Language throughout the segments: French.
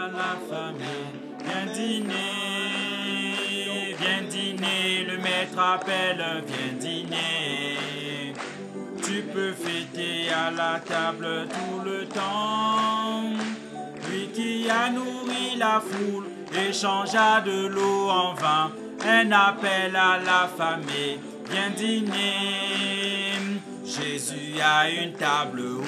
à la famille. Viens dîner, le maître appelle, viens dîner. Tu peux fêter à la table tout le temps. Lui qui a nourri la foule et changea de l'eau en vin. Un appel à la famille, viens dîner. Jésus a une table où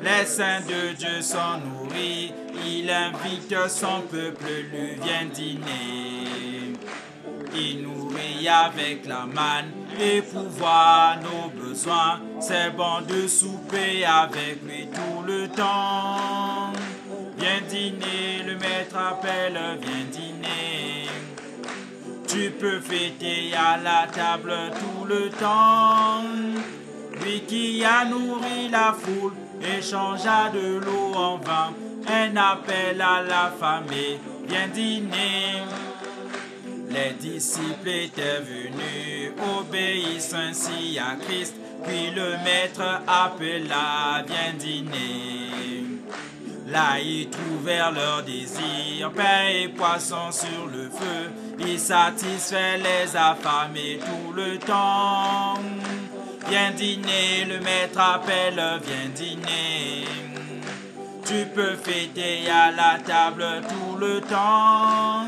les saints de Dieu sont nourris. Il invite son peuple, lui vient dîner. Il nourrit avec la manne et pourvoit nos besoins. C'est bon de souper avec lui tout le temps. Viens dîner, le maître appelle, viens dîner. Tu peux fêter à la table tout le temps. Lui qui a nourri la foule et changea de l'eau en vin. Un appel à la famille, viens dîner. Les disciples étaient venus, obéissent ainsi à Christ. Puis le maître appela, viens dîner. Là ils trouvèrent leur désir, pain et poisson sur le feu. Il satisfait les affamés tout le temps. Viens dîner, le maître appelle, viens dîner. Tu peux fêter à la table tout le temps.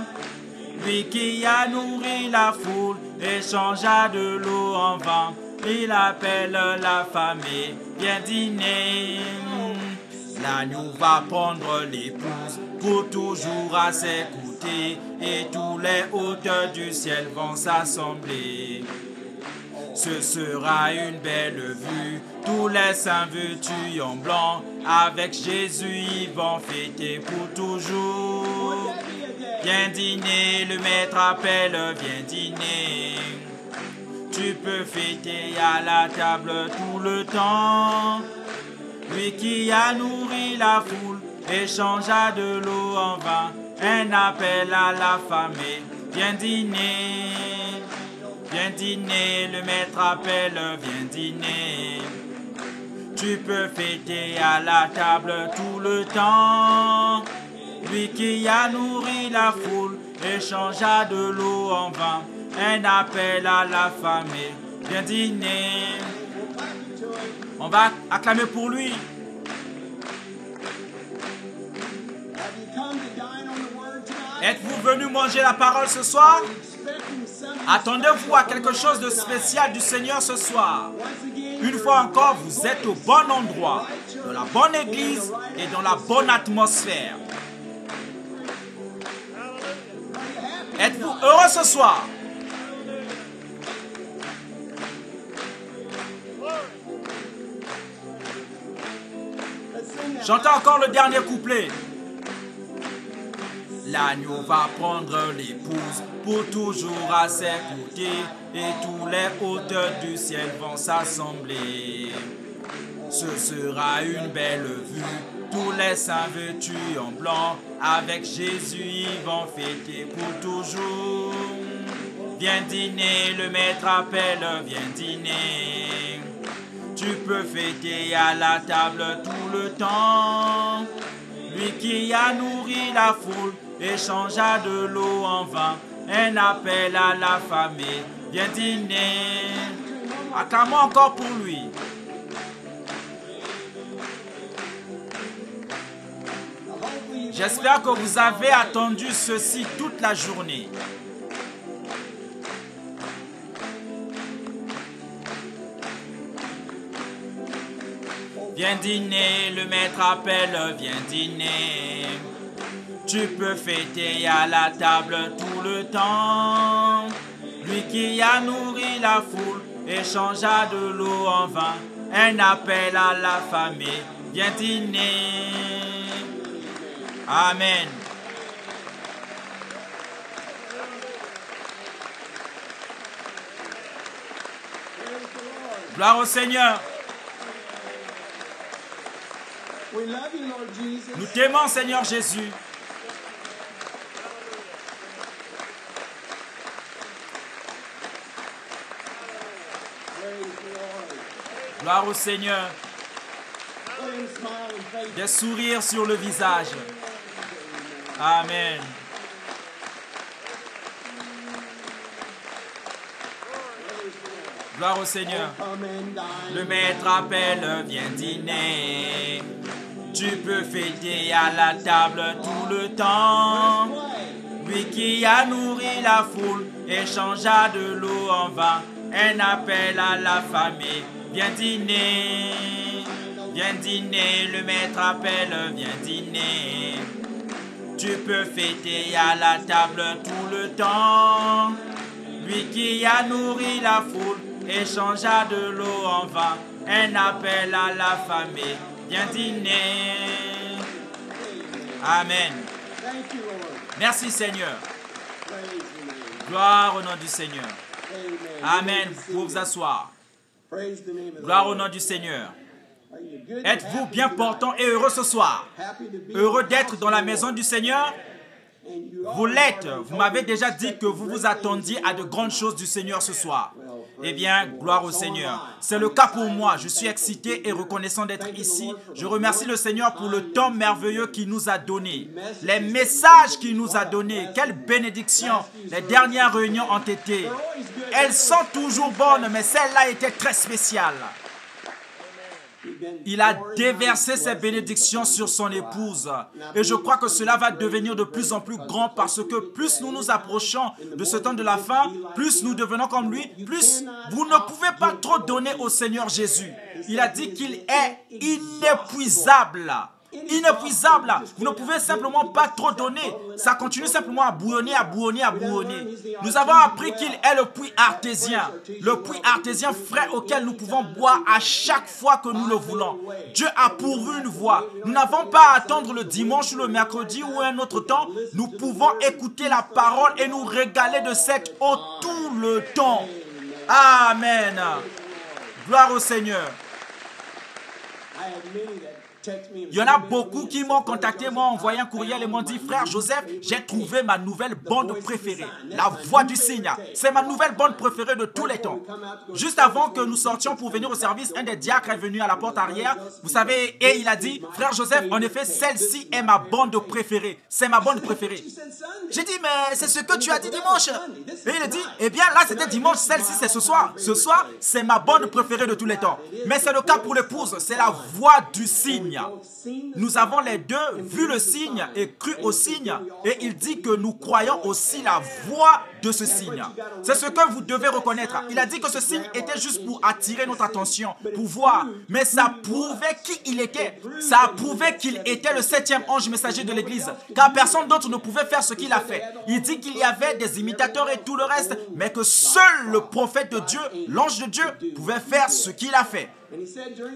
Lui qui a nourri la foule et changea de l'eau en vin. Il appelle la famille, viens dîner. L'agneau va prendre l'épouse pour toujours à ses côtés. Et tous les hôtes du ciel vont s'assembler. Ce sera une belle vue, tous les saints vêtus en blanc, avec Jésus ils vont fêter pour toujours. Viens dîner, le maître appelle, viens dîner. Tu peux fêter à la table tout le temps. Lui qui a nourri la foule et changea de l'eau en vin. Un appel à la famille, viens dîner. Viens dîner, le maître appelle, viens dîner. Tu peux fêter à la table tout le temps. Lui qui a nourri la foule et changea de l'eau en vin. Un appel à la famille, viens dîner. On va acclamer pour lui. Êtes-vous venu manger la parole ce soir? Attendez-vous à quelque chose de spécial du Seigneur ce soir? Une fois encore, vous êtes au bon endroit, dans la bonne église et dans la bonne atmosphère. Êtes-vous heureux ce soir? Chantez encore le dernier couplet. L'agneau va prendre l'épouse pour toujours à ses côtés, et tous les hôtes du ciel vont s'assembler. Ce sera une belle vue, tous les saints vêtus en blanc, avec Jésus ils vont fêter pour toujours. Viens dîner, le maître appelle, viens dîner. Tu peux fêter à la table tout le temps. Lui qui a nourri la foule et changea de l'eau en vin. Un appel à la famille, viens dîner. Acclamons encore pour lui. J'espère que vous avez attendu ceci toute la journée. Viens dîner, le maître appelle, viens dîner. Tu peux fêter à la table tout le temps. Lui qui a nourri la foule et changea de l'eau en vin. Un appel à la famille, viens dîner. Amen. Gloire au Seigneur. Nous t'aimons, Seigneur Jésus. Gloire au Seigneur. Des sourires sur le visage. Amen. Gloire au Seigneur. Le maître appelle, viens dîner. Tu peux fêter à la table tout le temps. Lui qui a nourri la foule et changea de l'eau en vin. Un appel à la famille, viens dîner. Viens dîner, le maître appelle, viens dîner. Tu peux fêter à la table tout le temps. Lui qui a nourri la foule et changea de l'eau en vin. Un appel à la famille, viens dîner. Amen. Merci Seigneur. Gloire au nom du Seigneur. Amen. Vous pouvez vous asseoir. Gloire au nom du Seigneur. Êtes-vous bien portant et heureux ce soir? Heureux d'être dans la maison du Seigneur? Vous l'êtes. Vous m'avez déjà dit que vous vous attendiez à de grandes choses du Seigneur ce soir. Eh bien, gloire au Seigneur. C'est le cas pour moi. Je suis excité et reconnaissant d'être ici. Je remercie le Seigneur pour le temps merveilleux qu'il nous a donné. Les messages qu'il nous a donnés. Quelle bénédiction. Les dernières réunions ont été. Elles sont toujours bonnes, mais celle-là était très spéciale. Il a déversé ses bénédictions sur son épouse. Et je crois que cela va devenir de plus en plus grand parce que plus nous nous approchons de ce temps de la fin, plus nous devenons comme lui, plus vous ne pouvez pas trop donner au Seigneur Jésus. Il a dit qu'il est inépuisable. Inépuisable. Vous ne pouvez simplement pas trop donner. Ça continue simplement à bouillonner, à bouillonner, à bouillonner. Nous avons appris qu'il est le puits artésien. Le puits artésien frais auquel nous pouvons boire à chaque fois que nous le voulons. Dieu a pourvu une voie. Nous n'avons pas à attendre le dimanche ou le mercredi ou un autre temps. Nous pouvons écouter la parole et nous régaler de cette eau tout le temps. Amen. Gloire au Seigneur. Il y en a beaucoup qui m'ont contacté, m'ont envoyé un courriel et m'ont dit, frère Joseph, j'ai trouvé ma nouvelle bande préférée, la voix du cygne. C'est ma nouvelle bande préférée de tous les temps. Juste avant que nous sortions pour venir au service, un des diacres est venu à la porte arrière, vous savez, et il a dit, frère Joseph, en effet, celle-ci est ma bande préférée. C'est ma bande préférée. J'ai dit, mais c'est ce que tu as dit dimanche. Et il a dit, eh bien là c'était dimanche, celle-ci c'est ce soir. Ce soir, c'est ma bande préférée de tous les temps. Mais c'est le cas pour l'épouse, c'est la voix du cygne. Nous avons les deux vu le signe et cru au signe et il dit que nous croyons aussi la voix de ce signe. C'est ce que vous devez reconnaître. Il a dit que ce signe était juste pour attirer notre attention, pour voir. Mais ça prouvait qui il était. Ça prouvait qu'il était le 7e ange messager de l'église. Car personne d'autre ne pouvait faire ce qu'il a fait. Il dit qu'il y avait des imitateurs et tout le reste, mais que seul le prophète de Dieu, l'ange de Dieu, pouvait faire ce qu'il a fait.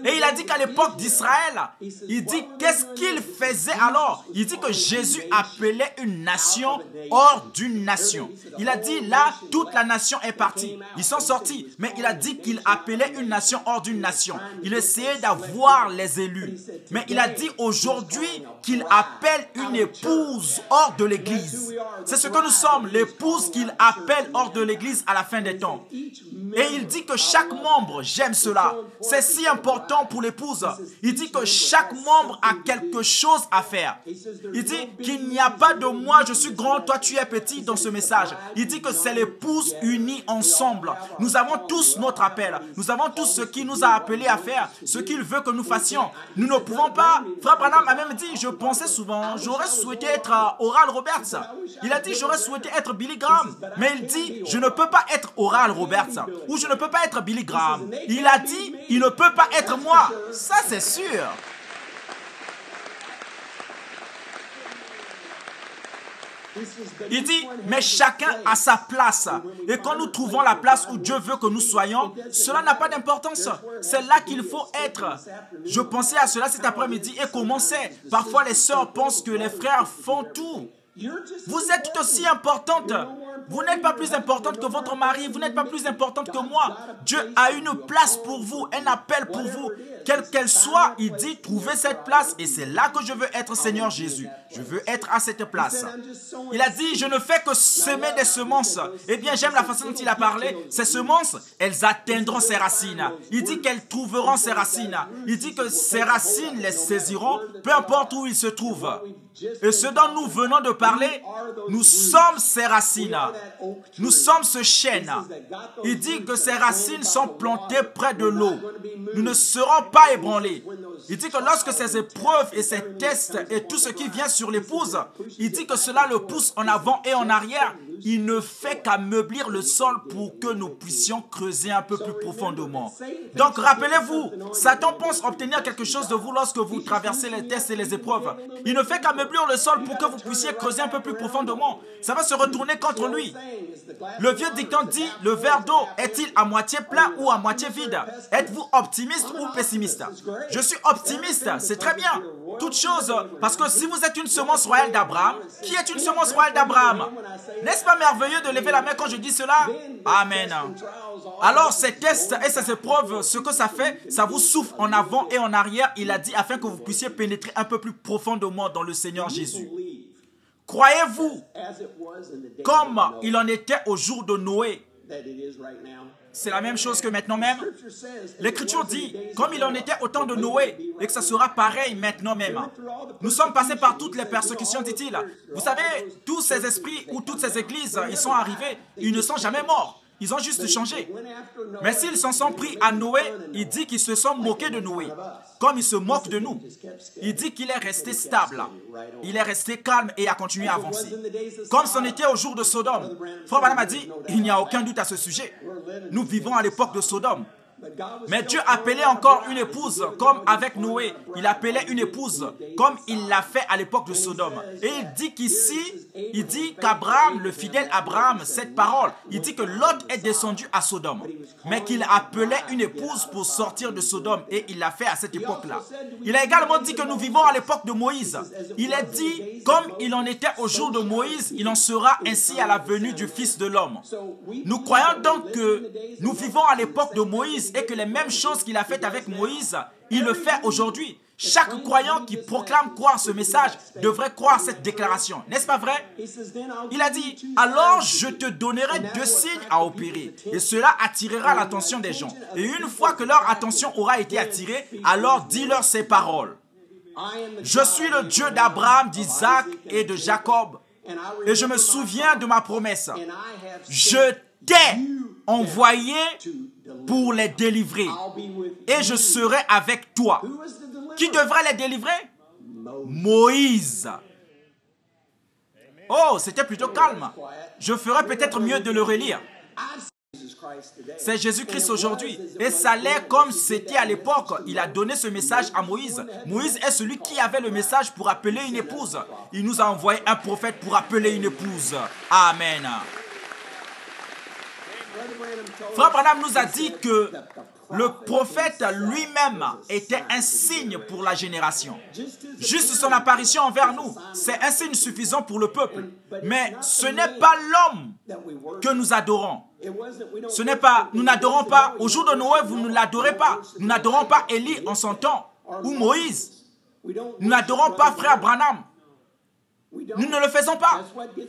Et il a dit qu'à l'époque d'Israël, il dit qu'est-ce qu'il faisait alors? Il dit que Jésus appelait une nation hors d'une nation. Il a dit là, toute la nation est partie. Ils sont sortis, mais il a dit qu'il appelait une nation hors d'une nation. Il essayait d'avoir les élus. Mais il a dit aujourd'hui qu'il appelle une épouse hors de l'église. C'est ce que nous sommes, l'épouse qu'il appelle hors de l'église à la fin des temps. Et il dit que chaque membre, j'aime cela, c'est si important pour l'épouse. Il dit que chaque membre a quelque chose à faire. Il dit qu'il n'y a pas de moi, je suis grand, toi tu es petit dans ce message. Il dit que c'est l'épouse unie ensemble. Nous avons tous notre appel. Nous avons tous ce qu'il nous a appelés à faire, ce qu'il veut que nous fassions. Nous ne pouvons pas... Frère Branham a même dit, je pensais souvent, j'aurais souhaité être Oral Roberts. Il a dit, j'aurais souhaité être Billy Graham. Mais il dit, je ne peux pas être Oral Roberts. Ou je ne peux pas être Billy Graham. Il a dit, il ne peut pas être moi. Ça, c'est sûr. Il dit, mais chacun a sa place. Et quand nous trouvons la place où Dieu veut que nous soyons, cela n'a pas d'importance. C'est là qu'il faut être. Je pensais à cela cet après-midi et comment c'est? Parfois les sœurs pensent que les frères font tout. Vous êtes tout aussi importante. Vous n'êtes pas plus importante que votre mari. Vous n'êtes pas plus importante que moi. Dieu a une place pour vous, un appel pour vous. Quelle qu'elle soit, il dit, trouvez cette place. Et c'est là que je veux être, Seigneur Jésus. Je veux être à cette place. Il a dit, je ne fais que semer des semences. Eh bien, j'aime la façon dont il a parlé. Ces semences, elles atteindront ses racines. Il dit qu'elles trouveront ses racines. Il dit que ces racines les saisiront, peu importe où ils se trouvent. Et ce dont nous venons de parler, nous sommes ces racines. Nous sommes ce chêne. Il dit que ces racines sont plantées près de l'eau. Nous ne serons pas ébranlés. Il dit que lorsque ces épreuves et ces tests et tout ce qui vient sur l'épouse, il dit que cela le pousse en avant et en arrière. Il ne fait qu'ameublir le sol pour que nous puissions creuser un peu plus profondément. Donc rappelez-vous, Satan pense obtenir quelque chose de vous lorsque vous traversez les tests et les épreuves. Il ne fait qu'ameublir le sol pour que vous puissiez creuser un peu plus profondément. Ça va se retourner contre lui. Le vieux dicton dit, le verre d'eau est-il à moitié plein ou à moitié vide? Êtes-vous optimiste ou pessimiste? Je suis optimiste, c'est très bien. Toute chose, parce que si vous êtes une semence royale d'Abraham, qui est une semence royale d'Abraham? N'est-ce pas merveilleux de lever la main quand je dis cela? Amen. Alors ces tests et ces épreuves, ce que ça fait, ça vous souffle en avant et en arrière, il a dit, afin que vous puissiez pénétrer un peu plus profondément dans le Seigneur Jésus. Croyez-vous, comme il en était au jour de Noé, c'est la même chose que maintenant même? L'Écriture dit, comme il en était au temps de Noé, et que ça sera pareil maintenant même. Nous sommes passés par toutes les persécutions, dit-il. Vous savez, tous ces esprits ou toutes ces églises, ils sont arrivés, ils ne sont jamais morts. Ils ont juste changé. Mais s'ils s'en sont pris à Noé, il dit qu'ils se sont moqués de Noé, comme ils se moquent de nous. Il dit qu'il est resté stable. Il est resté calme et a continué à avancer. Comme c'en était au jour de Sodome. Frère Branham a dit, il n'y a aucun doute à ce sujet. Nous vivons à l'époque de Sodome. Mais Dieu appelait encore une épouse, comme avec Noé. Il appelait une épouse, comme il l'a fait à l'époque de Sodome. Et il dit qu'ici, il dit qu'Abraham, le fidèle Abraham, cette parole, il dit que Lot est descendu à Sodome. Mais qu'il appelait une épouse pour sortir de Sodome. Et il l'a fait à cette époque-là. Il a également dit que nous vivons à l'époque de Moïse. Il a dit, comme il en était au jour de Moïse, il en sera ainsi à la venue du Fils de l'homme. Nous croyons donc que nous vivons à l'époque de Moïse et que les mêmes choses qu'il a faites avec Moïse, il le fait aujourd'hui. Chaque croyant qui proclame croire ce message devrait croire cette déclaration. N'est-ce pas vrai? Il a dit, alors je te donnerai 2 signes à opérer. Et cela attirera l'attention des gens. Et une fois que leur attention aura été attirée, alors dis-leur ces paroles. Je suis le Dieu d'Abraham, d'Isaac et de Jacob. Et je me souviens de ma promesse. Je t'ai envoyé pour les délivrer. Et je serai avec toi. Qui devrait les délivrer? Moïse. Oh, c'était plutôt calme. Je ferais peut-être mieux de le relire. C'est Jésus-Christ aujourd'hui. Et ça l'est comme c'était à l'époque. Il a donné ce message à Moïse. Moïse est celui qui avait le message pour appeler une épouse. Il nous a envoyé un prophète pour appeler une épouse. Amen. Frère Branham nous a dit que le prophète lui-même était un signe pour la génération. Juste son apparition envers nous, c'est un signe suffisant pour le peuple. Mais ce n'est pas l'homme que nous adorons. Ce n'est pas, nous n'adorons pas, au jour de Noé, vous ne l'adorez pas. Nous n'adorons pas Élie en son temps, ou Moïse. Nous n'adorons pas frère Branham. Nous ne le faisons pas.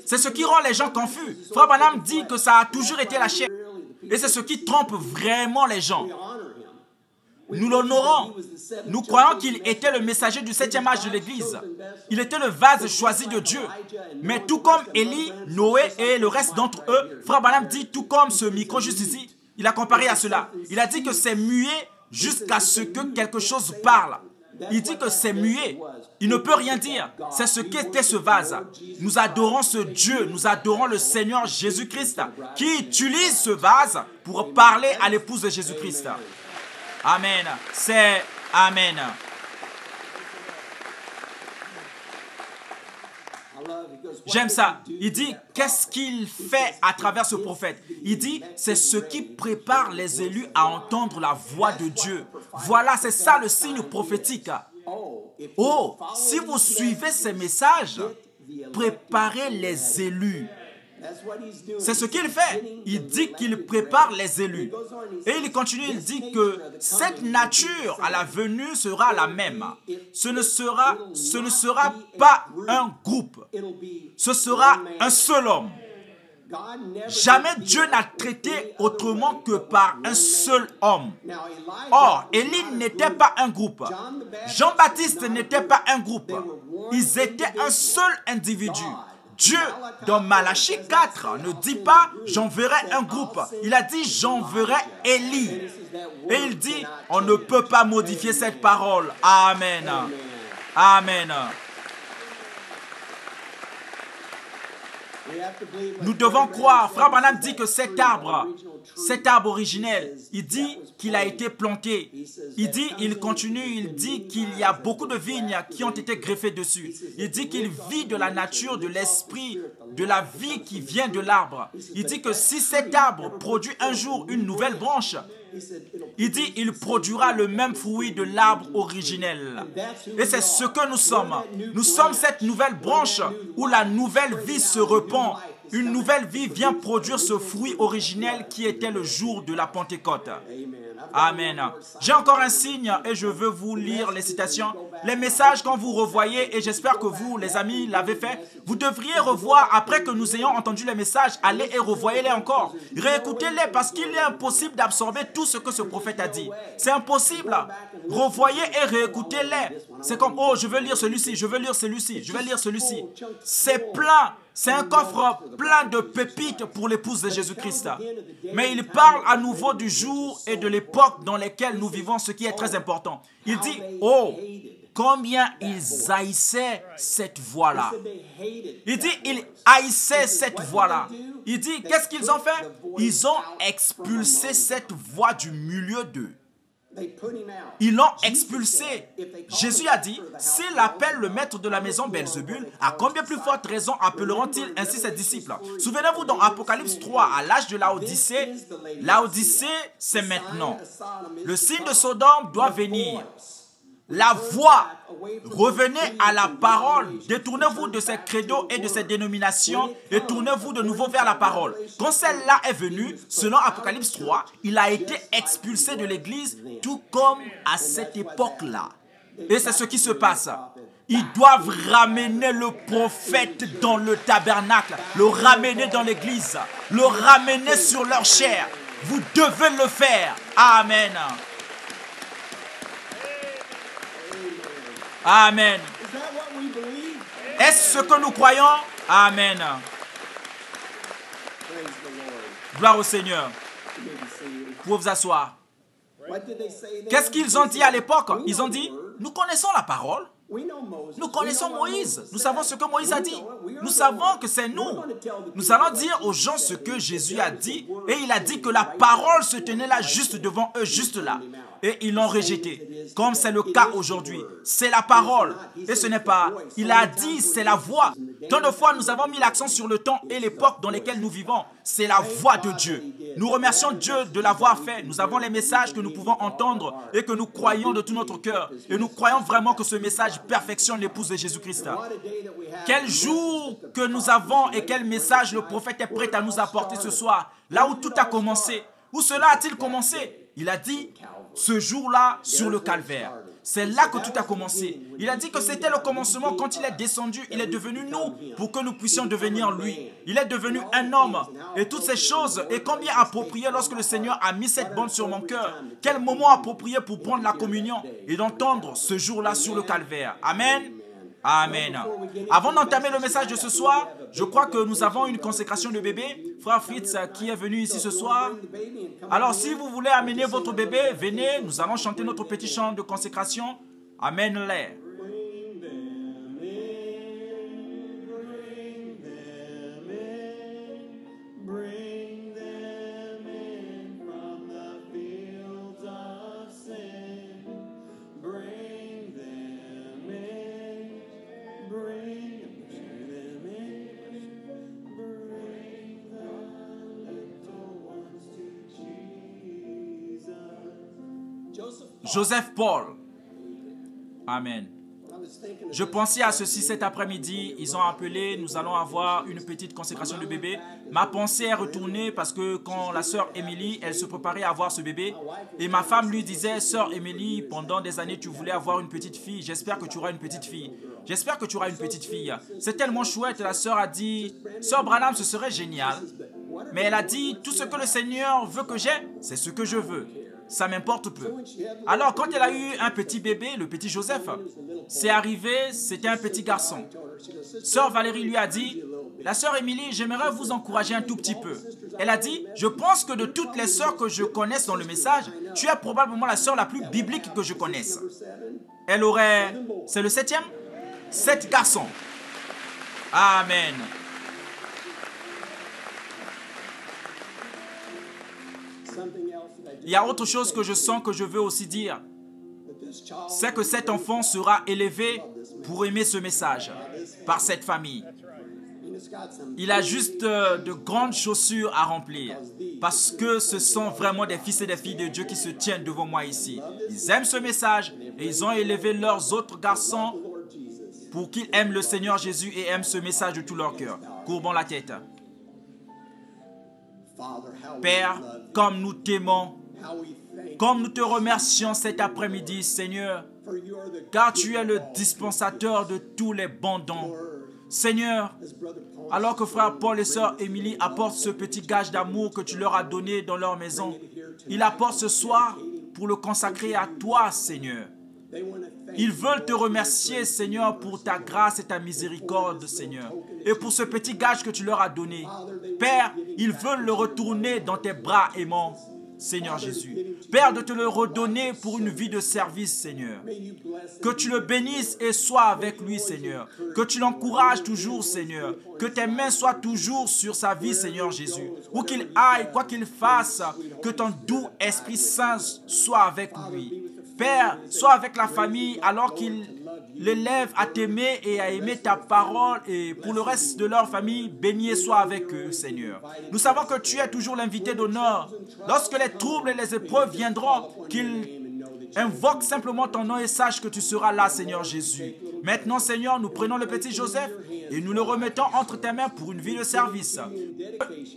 C'est ce qui rend les gens confus. Frère Branham dit que ça a toujours été la chair. Et c'est ce qui trompe vraiment les gens. Nous l'honorons. Nous croyons qu'il était le messager du 7e âge de l'Église. Il était le vase choisi de Dieu. Mais tout comme Élie, Noé et le reste d'entre eux, Frère Branham dit, tout comme ce micro juste ici, il a comparé à cela. Il a dit que c'est muet jusqu'à ce que quelque chose parle. Il dit que c'est muet. Il ne peut rien dire. C'est ce qu'était ce vase. Nous adorons ce Dieu. Nous adorons le Seigneur Jésus-Christ qui utilise ce vase pour parler à l'épouse de Jésus-Christ. Amen. C'est Amen. J'aime ça. Il dit, qu'est-ce qu'il fait à travers ce prophète? Il dit, c'est ce qui prépare les élus à entendre la voix de Dieu. Voilà, c'est ça le signe prophétique. Oh, si vous suivez ces messages, préparer les élus. C'est ce qu'il fait. Il dit qu'il prépare les élus. Et il continue, il dit que cette nature à la venue sera la même. Ce ne sera pas un groupe. Ce sera un seul homme. Jamais Dieu n'a traité autrement que par un seul homme. Or, Élie n'était pas un groupe. Jean-Baptiste n'était pas un groupe. Ils étaient un seul individu. Dieu, dans Malachie 4, ne dit pas « j'enverrai un groupe ». Il a dit « j'enverrai Élie ». Et il dit « on ne peut pas modifier cette parole ». Amen. Amen. Nous devons croire. Frère Branham dit que cet arbre originel, il dit qu'il a été planté. Il continue, il dit qu'il y a beaucoup de vignes qui ont été greffées dessus. Il dit qu'il vit de la nature, de l'esprit, de la vie qui vient de l'arbre. Il dit que si cet arbre produit un jour une nouvelle branche, il dit il produira le même fruit de l'arbre originel. Et c'est ce que nous sommes. Nous sommes cette nouvelle branche où la nouvelle vie se répand. Une nouvelle vie vient produire ce fruit originel qui était le jour de la Pentecôte. Amen. J'ai encore un signe et je veux vous lire les citations. Les messages, quand vous revoyez, et j'espère que vous, les amis, l'avez fait, vous devriez revoir, après que nous ayons entendu les messages, allez et revoyez-les encore. Réécoutez-les parce qu'il est impossible d'absorber tout ce que ce prophète a dit. C'est impossible. Revoyez et réécoutez-les. C'est comme, oh, je veux lire celui-ci, je veux lire celui-ci, je vais lire celui-ci. C'est plein. C'est un coffre plein de pépites pour l'épouse de Jésus-Christ. Mais il parle à nouveau du jour et de l'époque dans lesquelles nous vivons, ce qui est très important. Il dit, oh, combien ils haïssaient cette voie-là. Il dit, ils haïssaient cette voie-là. Il dit, qu'est-ce qu'ils ont fait? Ils ont expulsé cette voie du milieu d'eux. Ils l'ont expulsé. Jésus a dit, s'il appelle le maître de la maison Belzébul, à combien plus forte raison appelleront-ils ainsi ses disciples? Souvenez-vous dans Apocalypse 3, à l'âge de Laodicée, c'est maintenant. Le signe de Sodome doit venir. La voie, revenez à la parole, détournez-vous de ces credos et de ces dénominations et tournez-vous de nouveau vers la parole. Quand celle-là est venue, selon Apocalypse 3, il a été expulsé de l'église tout comme à cette époque-là. Et c'est ce qui se passe. Ils doivent ramener le prophète dans le tabernacle, le ramener dans l'église, le ramener sur leur chair. Vous devez le faire. Amen. Amen. Est-ce ce que nous croyons? Amen. Gloire au Seigneur. Vous pouvez vous asseoir. Qu'est-ce qu'ils ont dit à l'époque? Ils ont dit, nous connaissons la parole. Nous connaissons Moïse. Nous savons ce que Moïse a dit. Nous savons que c'est nous. Nous allons dire aux gens ce que Jésus a dit. Et il a dit que la parole se tenait là, juste devant eux, juste là. Et ils l'ont rejeté. Comme c'est le cas aujourd'hui. C'est la parole. Et ce n'est pas... Il a dit, c'est la voix. Tant de fois, nous avons mis l'accent sur le temps et l'époque dans lesquelles nous vivons. C'est la voix de Dieu. Nous remercions Dieu de l'avoir fait. Nous avons les messages que nous pouvons entendre et que nous croyons de tout notre cœur. Et nous croyons vraiment que ce message perfectionne l'épouse de Jésus-Christ. Quel jour que nous avons et quel message le prophète est prêt à nous apporter ce soir. Là où tout a commencé. Où cela a-t-il commencé? Il a dit, ce jour-là, sur le calvaire. C'est là que tout a commencé. Il a dit que c'était le commencement. Quand il est descendu, il est devenu nous pour que nous puissions devenir lui. Il est devenu un homme. Et toutes ces choses, et combien approprié lorsque le Seigneur a mis cette bande sur mon cœur. Quel moment approprié pour prendre la communion et d'entendre ce jour-là sur le calvaire. Amen. Amen. Avant d'entamer le message de ce soir, je crois que nous avons une consécration de bébé. Frère Fritz qui est venu ici ce soir. Alors si vous voulez amener votre bébé, venez. Nous allons chanter notre petit chant de consécration. Amen-les. Joseph Paul. Amen. Je pensais à ceci cet après-midi. Ils ont appelé, nous allons avoir une petite consécration de bébé. Ma pensée est retournée parce que quand la sœur Émilie, elle se préparait à avoir ce bébé, et ma femme lui disait, sœur Émilie, pendant des années tu voulais avoir une petite fille, j'espère que tu auras une petite fille. J'espère que tu auras une petite fille. C'est tellement chouette. La sœur a dit, sœur Branham, ce serait génial. Mais elle a dit, tout ce que le Seigneur veut que j'ai, c'est ce que je veux. Ça m'importe peu. Alors, quand elle a eu un petit bébé, le petit Joseph, c'est arrivé, c'était un petit garçon. Sœur Valérie lui a dit, la sœur Émilie, j'aimerais vous encourager un tout petit peu. Elle a dit, je pense que de toutes les sœurs que je connaisse dans le message, tu es probablement la sœur la plus biblique que je connaisse. Elle aurait, c'est le 7e? 7 garçons. Amen. Il y a autre chose que je sens que je veux aussi dire. C'est que cet enfant sera élevé pour aimer ce message par cette famille. Il a juste de grandes chaussures à remplir parce que ce sont vraiment des fils et des filles de Dieu qui se tiennent devant moi ici. Ils aiment ce message et ils ont élevé leurs autres garçons pour qu'ils aiment le Seigneur Jésus et aiment ce message de tout leur cœur. Courbons la tête. Père, comme nous t'aimons, comme nous te remercions cet après-midi, Seigneur, car tu es le dispensateur de tous les bons dons. Seigneur, alors que frère Paul et sœur Émilie apportent ce petit gage d'amour que tu leur as donné dans leur maison, ils apportent ce soir pour le consacrer à toi, Seigneur. Ils veulent te remercier, Seigneur, pour ta grâce et ta miséricorde, Seigneur, et pour ce petit gage que tu leur as donné. Père, ils veulent le retourner dans tes bras aimants, Seigneur Jésus. Père, de te le redonner pour une vie de service, Seigneur. Que tu le bénisses et sois avec lui, Seigneur. Que tu l'encourages toujours, Seigneur. Que tes mains soient toujours sur sa vie, Seigneur Jésus. Où qu'il aille, quoi qu'il fasse, que ton doux Esprit Saint soit avec lui. Père, sois avec la famille alors qu'il l'élève à t'aimer et à aimer ta parole, et pour le reste de leur famille, béni et sois avec eux, Seigneur. Nous savons que tu es toujours l'invité d'honneur. Lorsque les troubles et les épreuves viendront, qu'ils invoquent simplement ton nom et sachent que tu seras là, Seigneur Jésus. Maintenant, Seigneur, nous prenons le petit Joseph et nous le remettons entre tes mains pour une vie de service.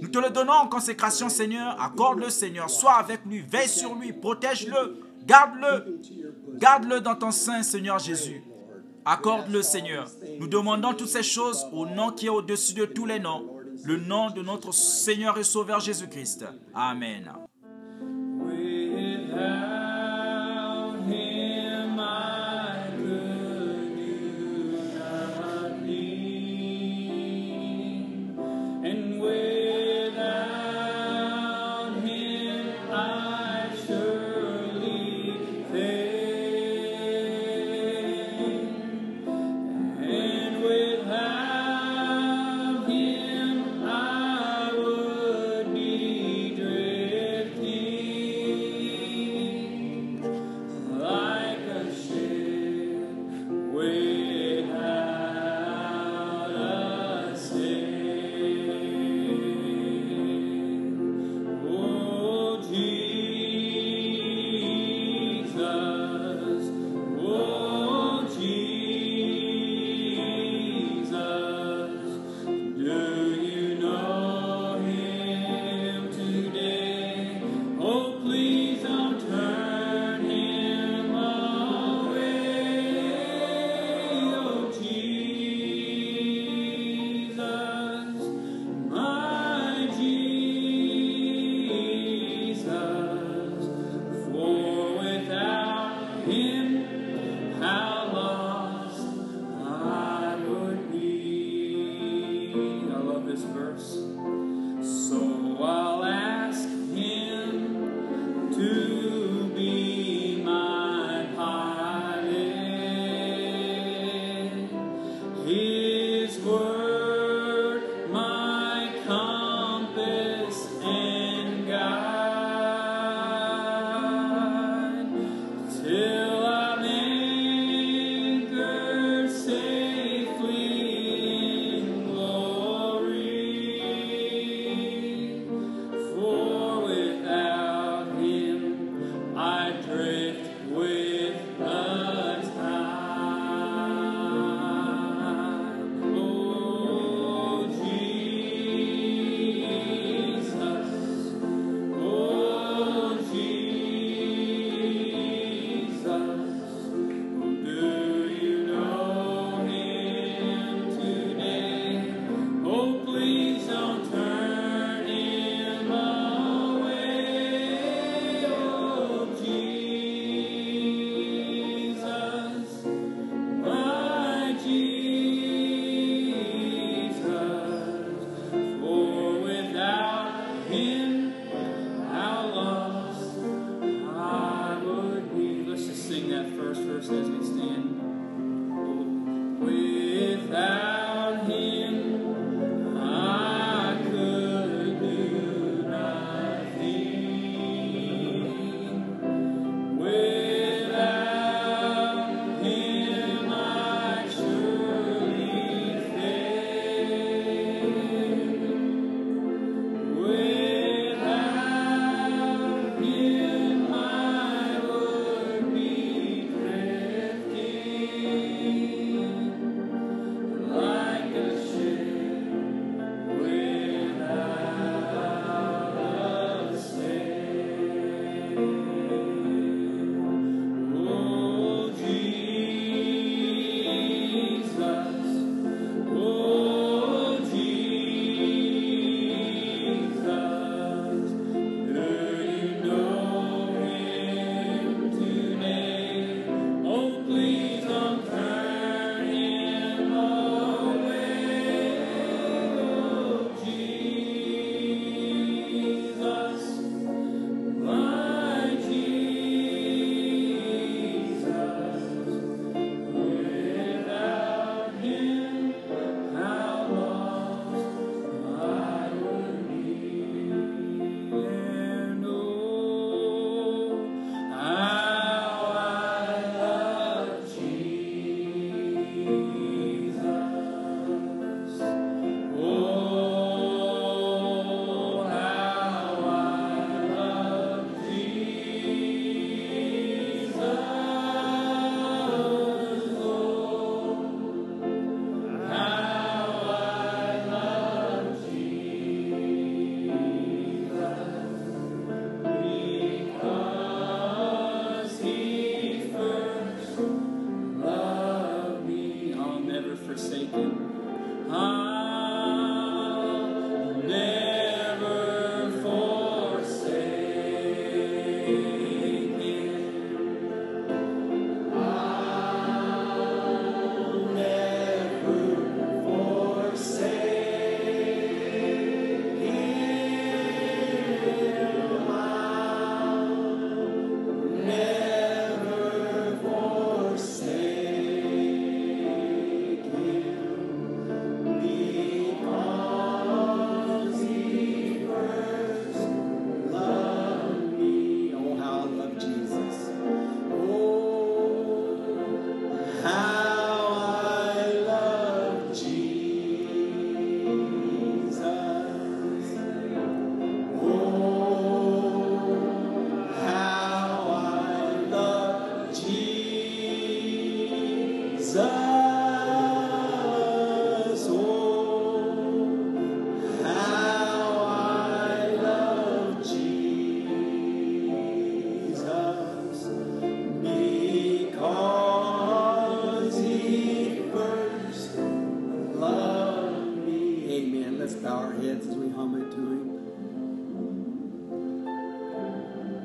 Nous te le donnons en consécration, Seigneur. Accorde-le, Seigneur. Sois avec lui, veille sur lui, protège-le, garde-le. Garde-le dans ton sein, Seigneur Jésus. Accorde-le, Seigneur. Nous demandons toutes ces choses au nom qui est au-dessus de tous les noms, le nom de notre Seigneur et Sauveur Jésus-Christ. Amen.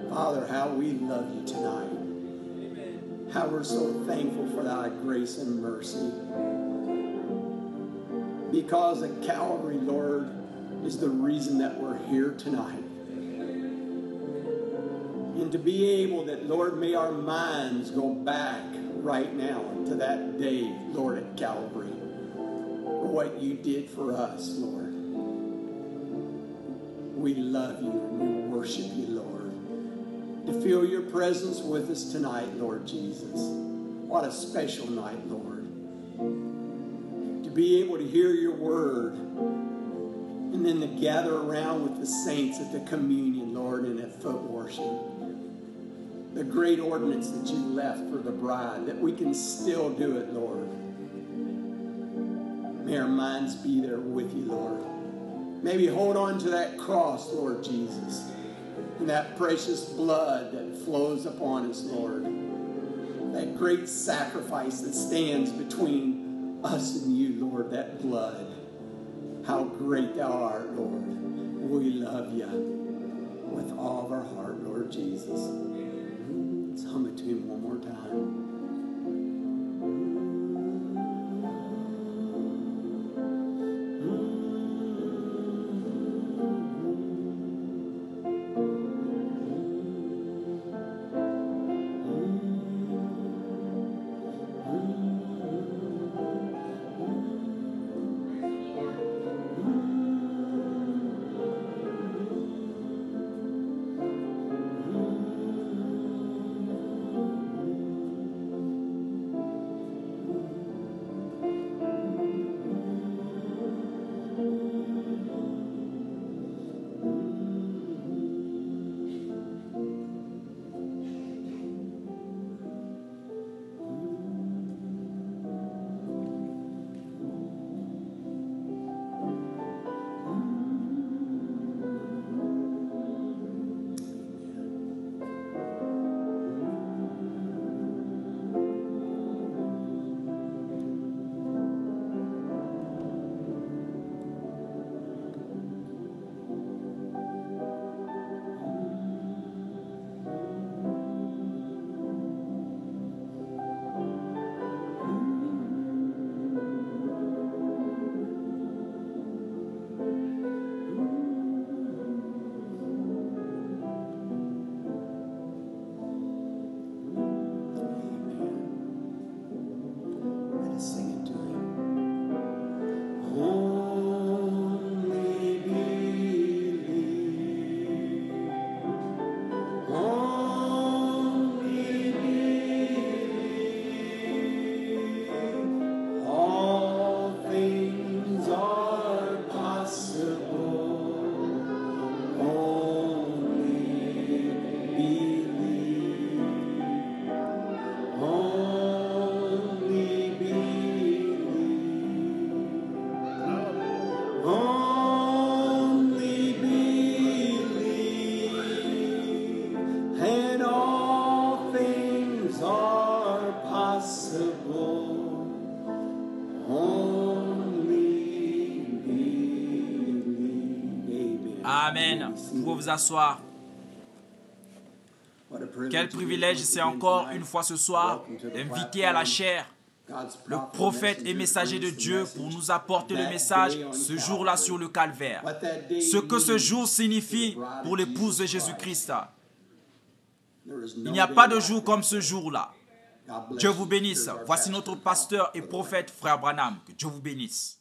Father, how we love you tonight. How we're so thankful for thy grace and mercy. Because of Calvary, Lord, is the reason that we're here tonight. And to be able that, Lord, may our minds go back right now to that day, Lord, at Calvary, for what you did for us, Lord. We love you and we worship you, Lord. To feel your presence with us tonight, Lord Jesus. What a special night, Lord. To be able to hear your word and then to gather around with the saints at the communion, Lord, and at foot worship. The great ordinance that you left for the bride, that we can still do it, Lord. May our minds be there with you, Lord. Maybe hold on to that cross, Lord Jesus, and that precious blood that flows upon us, Lord. That great sacrifice that stands between us and you, Lord, that blood. How great thou art, Lord. We love you with all of our heart, Lord Jesus. Let's hum it to him one more time. Amen. Vous pouvez vous asseoir. Quel privilège c'est encore une fois ce soir d'inviter à la chair le prophète et messager de Dieu pour nous apporter le message ce jour-là sur le calvaire. Ce que ce jour signifie pour l'épouse de Jésus-Christ. Il n'y a pas de jour comme ce jour-là. Dieu vous bénisse. Voici notre pasteur et prophète, frère Branham. Que Dieu vous bénisse.